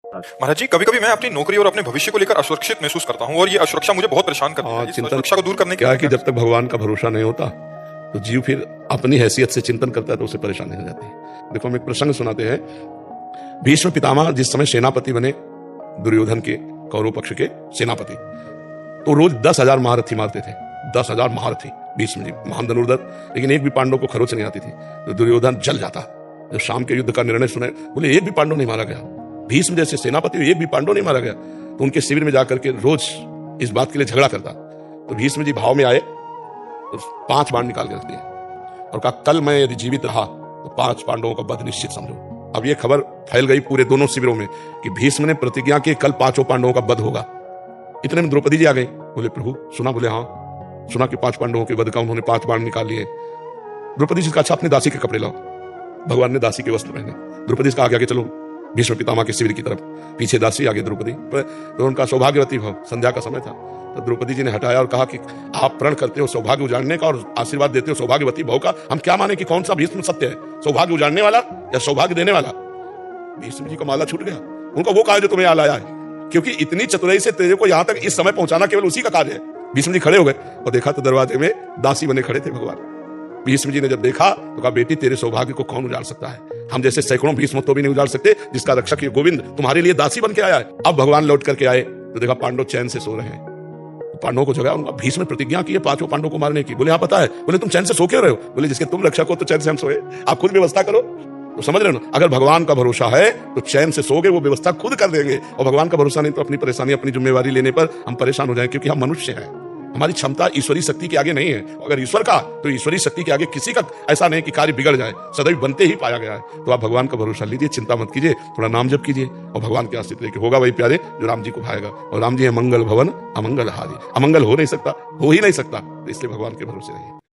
महाराज जी, कभी कभी मैं अपनी नौकरी और अपने भविष्य को लेकर असुरक्षित महसूस करता हूँ और ये असुरक्षा मुझे बहुत परेशान करती है। इस चिंतन असुरक्षा को दूर करने के क्या है लिए कि जब तक भगवान का भरोसा नहीं होता तो जीव फिर अपनी हैसियत से चिंतन करता है तो उसे परेशानी हो जाती है। देखो, हम एक प्रसंग सुनाते हैं। भीष्म पितामह जिस समय सेनापति बने, दुर्योधन के कौरव पक्ष के सेनापति, तो रोज 10,000 महारथी मारते थे। 10,000 महारथी भीष्म जी, महान धनुर्धर, लेकिन एक भी पांडव को खरोच नहीं आती थी। तो दुर्योधन जल जाता। जब शाम के युद्ध का निर्णय सुने, बोले एक भी पांडव नहीं मारा गया। भीष्म जैसे सेनापति, एक भी पांडव नहीं मारा गया। तो उनके शिविर में जाकर के रोज इस बात के लिए झगड़ा करता। तो भीष्म जी भाव में आए तो 5 बाण निकाल के रख दिए और कहा, कल मैं यदि जीवित रहा तो 5 पांडवों का वध निश्चित समझो। अब ये खबर फैल गई पूरे दोनों शिविरों में कि भीष्म ने प्रतिज्ञा की कल 5 पांडवों का वध होगा। इतने में द्रौपदी जी आ गई। बोले, प्रभु सुना? बोले, हाँ सुना कि 5 पांडवों के वध का उन्होंने 5 बाण निकाल लिए। द्रौपदी जी का, अच्छा अपने दासी के कपड़े लाओ। भगवान ने दासी के वस्त्र पहने। द्रौपदी जी का आगे चलो भीष्म पितामह के शिविर की तरफ, पीछे दासी आगे द्रौपदी। तो उनका सौभाग्यवती भाव, संध्या का समय था। तो द्रौपदी जी ने हटाया और कहा कि आप प्रण करते हो सौभाग्य उजाड़ने का और आशीर्वाद देते हो सौभाग्यवती भाव का, हम क्या माने कि कौन सा भीष्म सत्य है, सौभाग्य उजाड़ने वाला या सौभाग्य देने वाला? भीष्म जी का माला छूट गया। उनका वो कार्य जो तुम्हें यहाँ लाया है, क्योंकि इतनी चतुराई से तेरे को यहाँ तक इस समय पहुंचाना केवल उसी का कार्य है। भीष्म जी खड़े हो गए और देखा तो दरवाजे में दासी बने खड़े थे भगवान। भीष्म जी ने जब देखा तो कहा, बेटी तेरे सौभाग्य को कौन उजाड़ सकता है? हम जैसे सैकड़ों भीष्म तो भी नहीं उजाड़ सकते, जिसका रक्षक ये गोविंद तुम्हारे लिए दासी बन के आया है। अब भगवान लौट करके आए तो देखा पांडव चैन से सो रहे हैं। तो पांडवों को जगाया। उनका भीष्म ने प्रतिज्ञा की है 5 पांडवों को मारने की। बोले, हाँ पता है। बोले, तुम चैन से सो क्यों रहे हो? बोले, जिसके तुम रक्षक हो तो चैन से हम सोए, आप खुद व्यवस्था करो। तो समझ रहे हो ना, अगर भगवान का भरोसा है तो चैन से सोगे, वो व्यवस्था खुद कर देंगे। और भगवान का भरोसा नहीं तो अपनी परेशानी, अपनी जिम्मेवारी लेने पर हम परेशान हो जाएं, क्योंकि हम मनुष्य हैं। हमारी क्षमता ईश्वरीय शक्ति के आगे नहीं है। अगर ईश्वर का, तो ईश्वरीय शक्ति के आगे किसी का ऐसा नहीं कि कार्य बिगड़ जाए, सदैव बनते ही पाया गया है। तो आप भगवान का भरोसा लीजिए, चिंता मत कीजिए, थोड़ा नाम जप कीजिए और भगवान के आश्रित लेके होगा वही प्यारे जो राम जी को भाएगा। और राम जी है मंगल भवन अमंगल हारी। अमंगल हो नहीं सकता, हो ही नहीं सकता, तो इसलिए भगवान के भरोसे रहिए।